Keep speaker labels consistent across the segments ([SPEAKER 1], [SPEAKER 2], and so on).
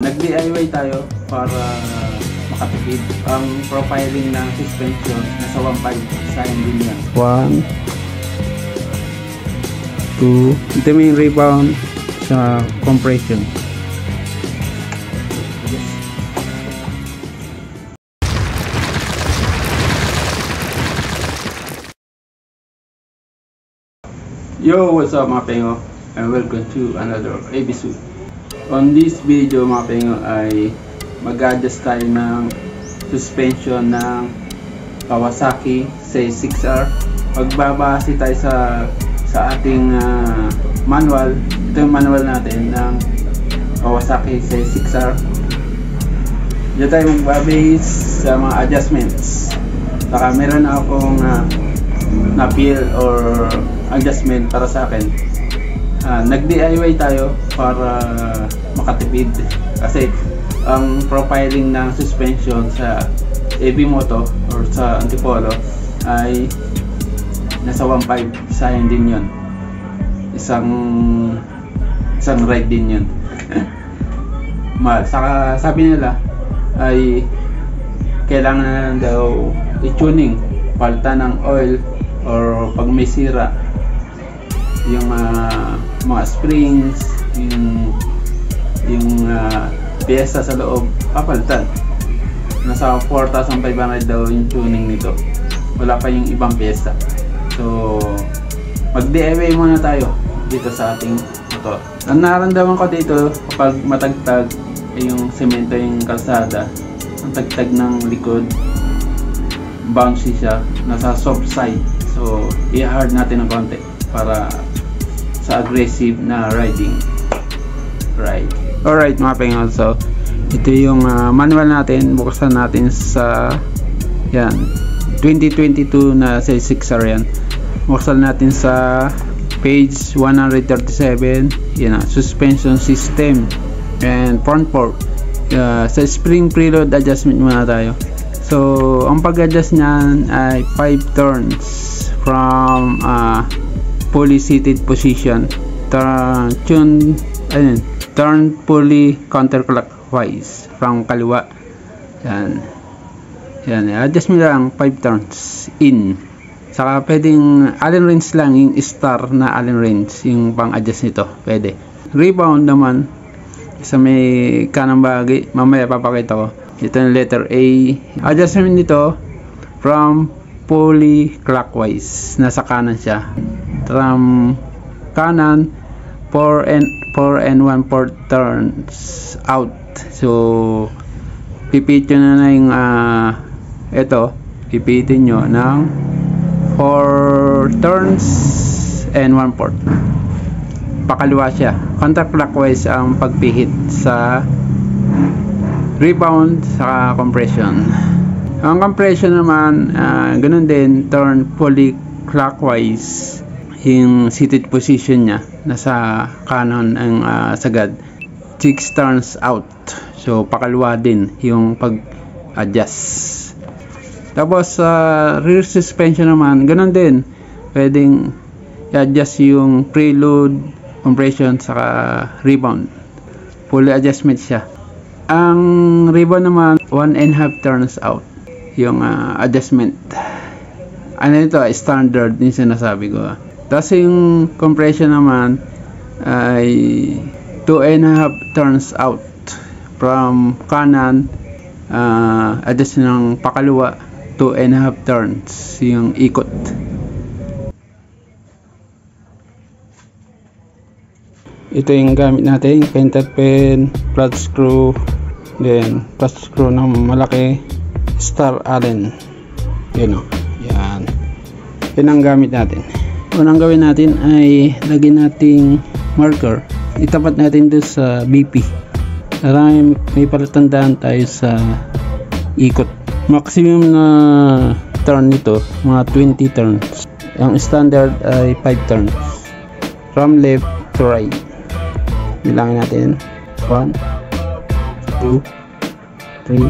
[SPEAKER 1] Nag-DIY tayo para makatipid. Ang profiling ng suspension nasa 1.5 sign din yan. 1, 2. Ito may rebound sa compression. Yo, what's up mga pengo, and welcome to another episode. On this video mga pengo ay mag-adjust tayo ng suspension ng Kawasaki C6R. Magbabase tayo sa ating manual. Ito yung manual natin ng Kawasaki C6R. Diyan tayo magbabase sa mga adjustments. Saka meron akong na-feel or adjustment para sa akin. Nag-DIY tayo para makatipid kasi ang profiling ng suspension sa AB Moto or sa Antipolo ay nasa 1.5 sayang din yun. Isang ride din yun. Mahal. Saka sabi nila ay kailangan na daw i-tuning, palitan ng oil or pag may sira yung mga springs, yung pyesa sa loob, papalitan. Nasa 4,500 daw yung tuning nito. Wala pa yung ibang pyesa. So mag-DIY muna tayo dito sa ating motor. Ang nararamdaman ko dito kapag matagtag yung semento yung kalsada, ang tagtag ng likod, bouncy siya, nasa soft side. So i-hard natin ng konti para sa aggressive na riding. Alright mga pengal, so ito yung manual natin. Buksan natin sa yan 2022 na C6R yan. Buksan natin sa page 137. Yan, suspension system and front fork. Sa spring preload adjustment muna tayo. So ang pag-adjust niyan ay 5 turns from fully seated position. Turn fully counterclockwise from kaliwa. Yan, adjust mo lang 5 turns in. Saka pwedeng Allen wrench lang, yung star na Allen wrench yung pang-adjust nito, pwede. Rebound naman sa may kanang bahagi, mamaya papakita ko. Ito yung letter A. Adjustment nito from fully clockwise, nasa kanan siya. From kanan 4 and 1/4 turns out. So pipitin na yung ito, pipitin nyo ng 4 turns and 1/4. Pakaliwa siya, counterclockwise ang pagpihit sa rebound sa compression. Ang compression naman ganun din, turn fully clockwise yung seated position nya, nasa kanan ang sagad. 6 turns out, so pakaliwa din yung pag-adjust. Tapos rear suspension naman ganun din, pwedeng i-adjust yung preload, compression saka rebound, fully adjustment siya. Ang rebound naman 1.5 turns out yung adjustment. Ano ito, standard yung sinasabi ko. Tapos yung compression naman ay 2.5 turns out from kanan, adjust ng pakaliwa 2.5 turns yung ikot. Ito yung gamit natin, painted pen, flat screw, then flat screw na malaki, star Allen. Yan o, yan ang gamit natin. Unang gawin natin ay lagyan nating marker, itapat natin doon sa BP para may palatandaan tayo sa ikot. Maximum na turn nito mga 20 turns. Ang standard ay 5 turns from left to right. Bilangin natin 1, 2, 3,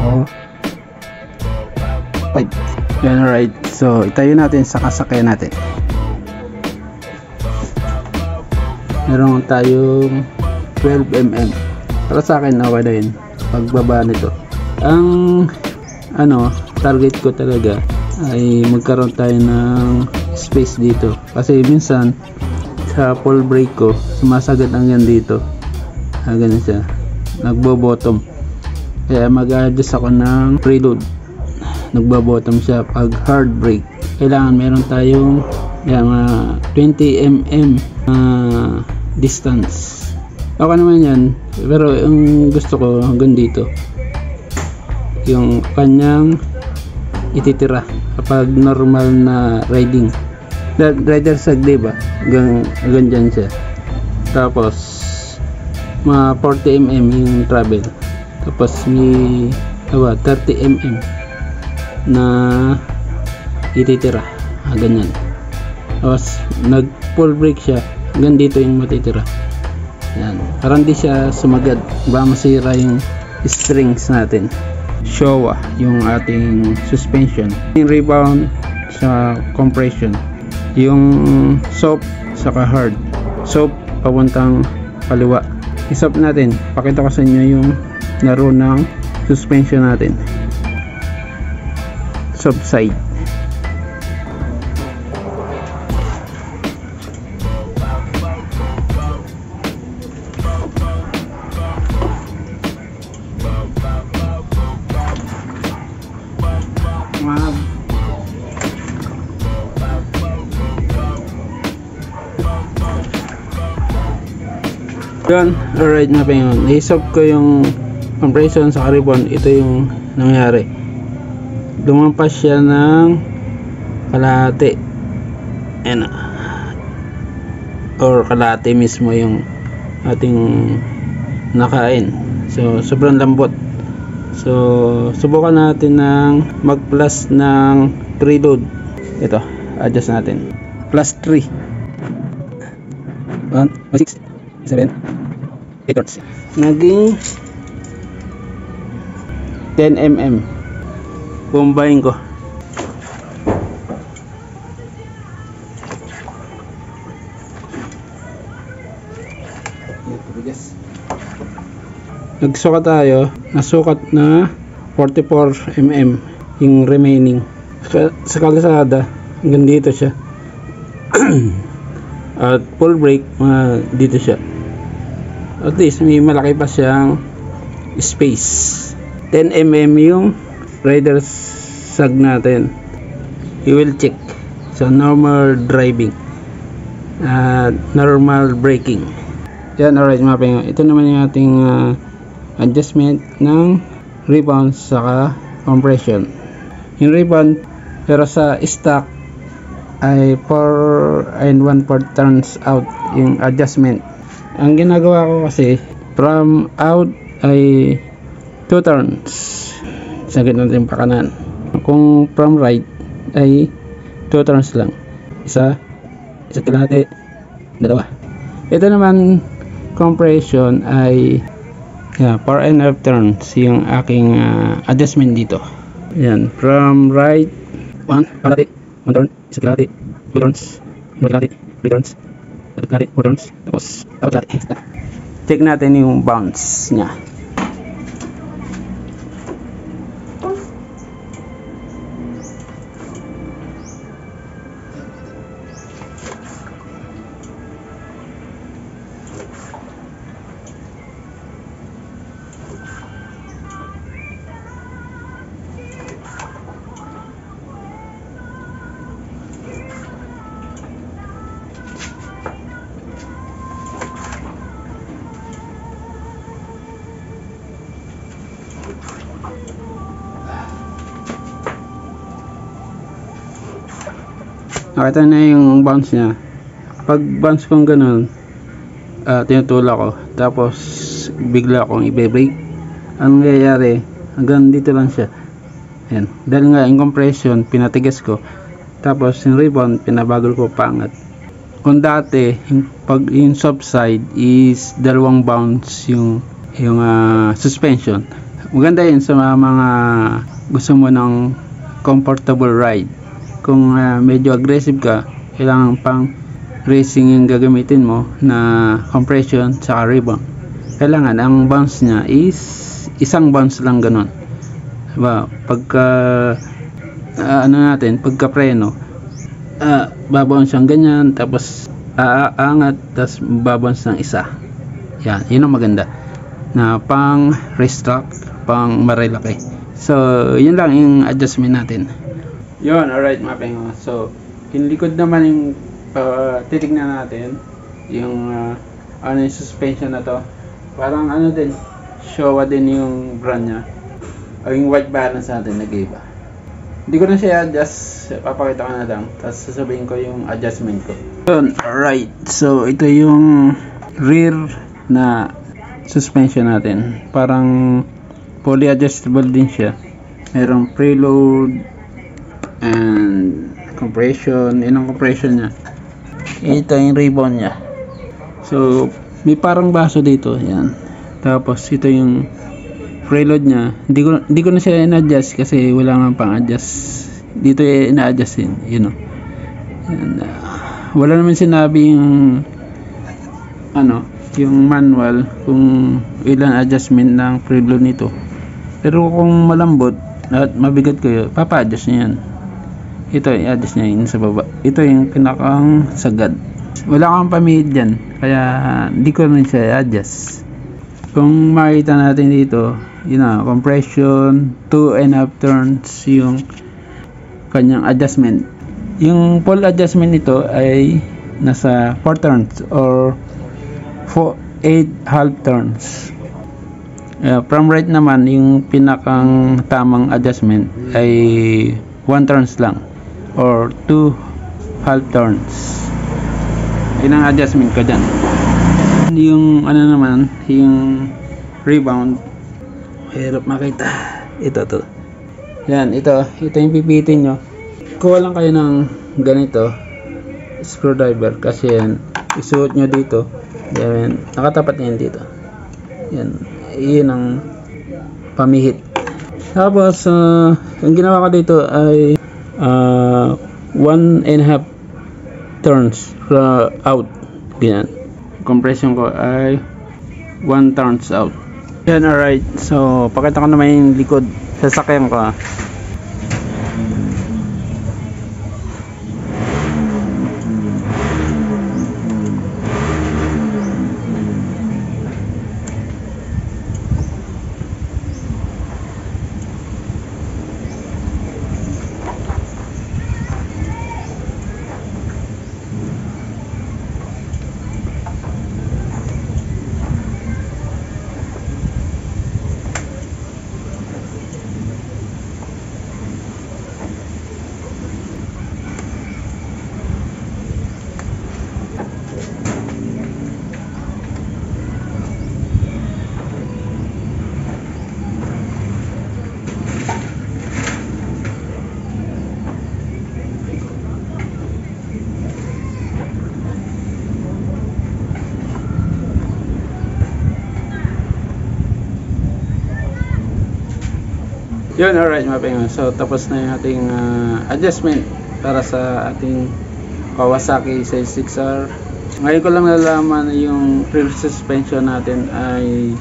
[SPEAKER 1] 4, 5. Yan, alright. So itayo natin sa kasakyan natin. Meron tayong 12 mm. Para sa akin okay na yun pagbaba nito. Ang target ko talaga ay magkaroon tayo ng space dito, kasi minsan sa full brake ko sumasagad ang yan dito, ganyan siya, nagbo-bottom, kaya mag-adjust ako ng preload, nagbo-bottom siya. Pag hard brake kailangan meron tayong 20 mm distance. Okay naman yan, pero yung gusto ko hanggang dito yung kanyang ititira kapag normal na riding. Rider sag, diba? Hanggang dyan siya. Tapos mga 40 mm yung travel. Tapos may 30 mm na ititira. Ganyan. Tapos nag full brake siya, hanggang dito yung matitira. Yan. Para hindi siya sumagad, baka masira yung strings natin. Showa yung ating suspension, yung rebound sa compression, yung soft saka hard. Soft papuntang kaliwa. I-soft natin, pakita ko sa inyo yung laro ng suspension natin. Soft side. Yun, alright na pa yun. I-soft ko yung compression sa ribbon. Ito yung nangyari. Lumampas siya ng kalahati. Ayan, or kalahati mismo yung ating nakain. So, sobrang lambot. So, subukan natin ng mag-plus ng preload. Ito, adjust natin. Plus 3. 1, 6, 7, 8 turns. Naging 10 mm. Bombayin ko. Nagsukat tayo. Nasukat na 44 mm yung remaining. Sa kalsada hanggang dito siya. At full brake dito siya. At least may malaki pa siyang space. 10 mm yung rider sag natin. You will check sa normal driving at normal braking. Yan, alright mga pengo. Ito naman yung ating adjustment ng rebound saka compression. Yung rebound pero sa stock ay 4 and 1/4 turns out yung adjustment. Ang ginagawa ko kasi from out ay 2 turns. Sagad natin pa kanan. Kung from right ay 2 turns lang. Isa kalahati, dalawa. Ito naman compression ay 4 and 1/2 turns yung aking adjustment dito. Yan, from right 1 kalahati, 1 turn, isa kalahati, 2 turns, 1 kalahati, 3 turns, 1 kalahati, 4 turns, tapos kalahati. Check natin yung bounce nya. Nakita na yung bounce nya. Pag bounce kong ganun, tinutulak ko, tapos bigla akong i-brake, ang nangyayari hanggang dito lang siya. Ayan. Dahil nga yung compression pinatigas ko, tapos yung rebound pinabagol ko paangat. Kung dati yung soft side is dalawang bounce yung suspension, maganda yun sa mga gusto mo ng comfortable ride. Kung medyo aggressive ka, kailangan pang racing yung gagamitin mo na compression sa rebound. kailangan ang bounce niya is isang bounce lang ganun, diba? Pagka ano natin, pagka preno, babounce siyang ganyan, tapos aangat, tapos babounce ng isa. Yan, yun ang maganda na pang restock, pang marilaki. So yun lang yung adjustment natin. Yun, alright mga pengo. So yung likod naman yung titignan natin yung ano yung suspension na to. Parang ano din, Showa din yung brand nya. Yung white balance natin nag-iba. Hindi ko na siya adjust, papakita ko na lang, tapos sasabihin ko yung adjustment ko. Yun, alright. So ito yung rear na suspension natin. Parang fully adjustable din siya. Merong preload and compression. Yun ang compression nya. Ito yung rebound nya. So may parang baso dito. Yan. Tapos ito yung preload nya. Hindi ko na siya in-adjust kasi wala nga pang adjust. Dito ina-adjust din. You know. And, wala naman sinabi yung ano, yung manual kung ilan adjustment ng preload nito. Pero kung malambot at mabigat kayo, papa-adjust nyo yan. Ito, i-adjust nyo yun sa baba. Ito yung pinakang sagad. Wala kang pamihid dyan, kaya hindi ko rin siya i-adjust. Kung makita natin dito, yun na, compression, 2.5 turns yung kanyang adjustment. Yung full adjustment nito ay nasa 4 turns or 8 half turns. From right naman, yung pinakang tamang adjustment ay 1 turns lang or 2 half turns. Yun ang adjustment ko dyan. Yung ano naman, yung rebound, hirap makita. Ito. Yan, ito yung pipitin nyo. Kuha lang kayo ng ganito screwdriver kasi yan, isuot nyo dito. Yan, nakatapat yan dito. Yan, yun ang pamihit. Tapos ang ginawa ko dito ay 1.5 turns out. Ganyan. Compression ko ay 1 turns out. Yan, alright. So pakita ko naman yung likod sasakyan ko. Yun, alright mga pengo. So tapos na yung ating adjustment para sa ating Kawasaki CX-6R. Ngayon ko lang nalaman na yung previous suspension natin ay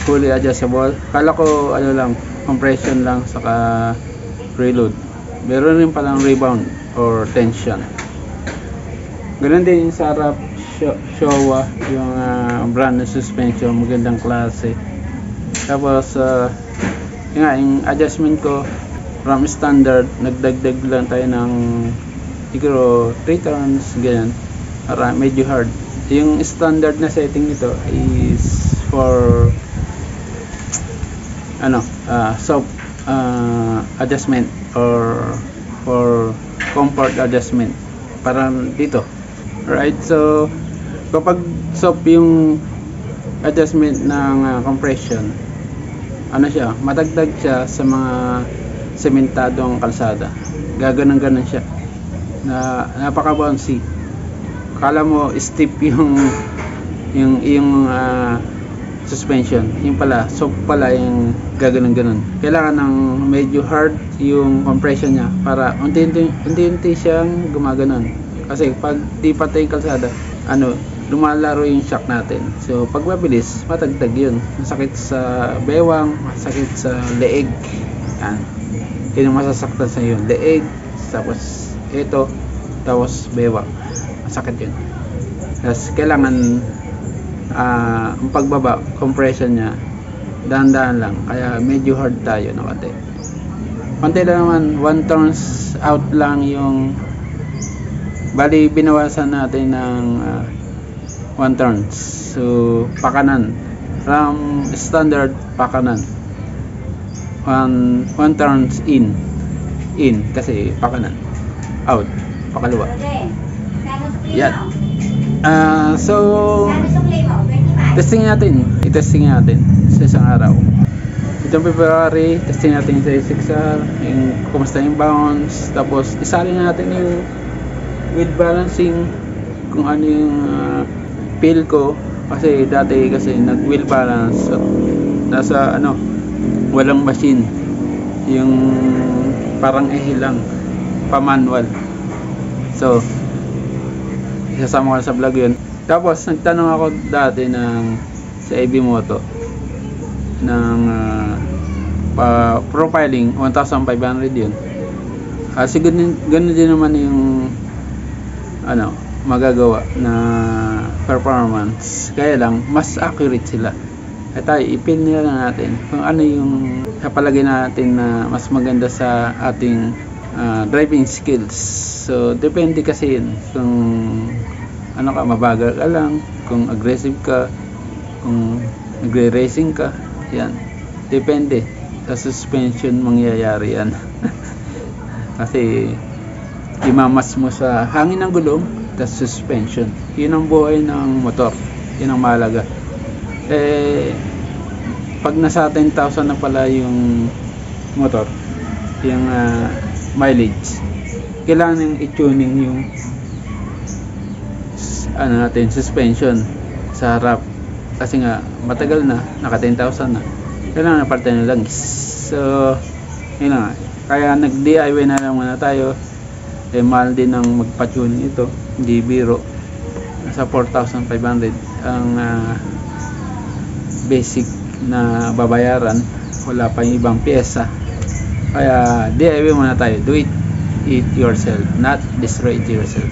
[SPEAKER 1] fully adjustable. Kala ko ano lang, compression lang saka preload. Meron rin palang rebound or tension. Ganun din yung sa harap, Showa, yung brand na suspension, magandang klase. Tapos yung adjustment ko from standard, nagdagdag lang tayo ng siguro 3 turns, ganyan, para medyo hard. Yung standard na setting nito is for soft adjustment or for comfort adjustment, parang dito. Right, so kapag soft yung adjustment ng compression, ano siya, madagdag siya sa mga sementadong kalsada. Gaganon siya. Napaka bouncy. Akala mo stiff yung suspension. Yung pala, soft pala yung gaganon. Kailangan ng medyo hard yung compression niya para unti-unti siyang gumaganon. Kasi pag di patay yung kalsada, lumalaro yung shock natin. So pag mabilis, matagtag yun. Masakit sa bewang, masakit sa leeg. Yan. Yun yung masasaktan sa yun. Leeg, tapos ito, tapos bewang. Masakit yun. Tapos kailangan ang pagbaba, compression nya, dahan-dahan lang. Kaya medyo hard tayo na konti. Konti lang naman, 1 turns out lang yung bali binawasan natin ng 1 turns. So pakanan from standard pakanan 1 turns in kasi pakanan, out pakaliwa. Yan. So testing natin, i-testing natin sa isang araw. Itong February, testing natin sa SXR, yung kumusta yung bounce, tapos isalin natin yung with balancing kung ano yung feel ko, kasi dati nag wheel balance at nasa walang machine, yung parang lang pa manual. So isasama ko sa vlog yun. Tapos nagtanong ako dati sa AB Moto ng profiling, 1,500 yun. Kasi ganun din naman yung magagawa na performance, kaya lang mas accurate sila. At tayo ipil nila natin kung ano yung kapalagay natin na mas maganda sa ating driving skills. So depende kasi yun kung mabagal ka lang, kung aggressive ka, kung nagre-racing ka. Yan, depende sa suspension mangyayari yan. Kasi imamas mo sa hangin ng gulong, tas suspension. Yun ang buhay ng motor, yun ang mahalaga. Pag nasa 10,000 na pala yung motor, yung mileage, kailangan yung i-tuning yung suspension sa harap, kasi nga matagal na, naka 10,000 na, kailangan na parte na lang. So yun na, kaya nag DIY na lang muna tayo. Mahal din ang magpa-tuning ito, hindi biro. Nasa 4,500 ang basic na babayaran, wala pa yung ibang pyesa. Kaya DIY muna tayo, do it yourself, not destroy it yourself.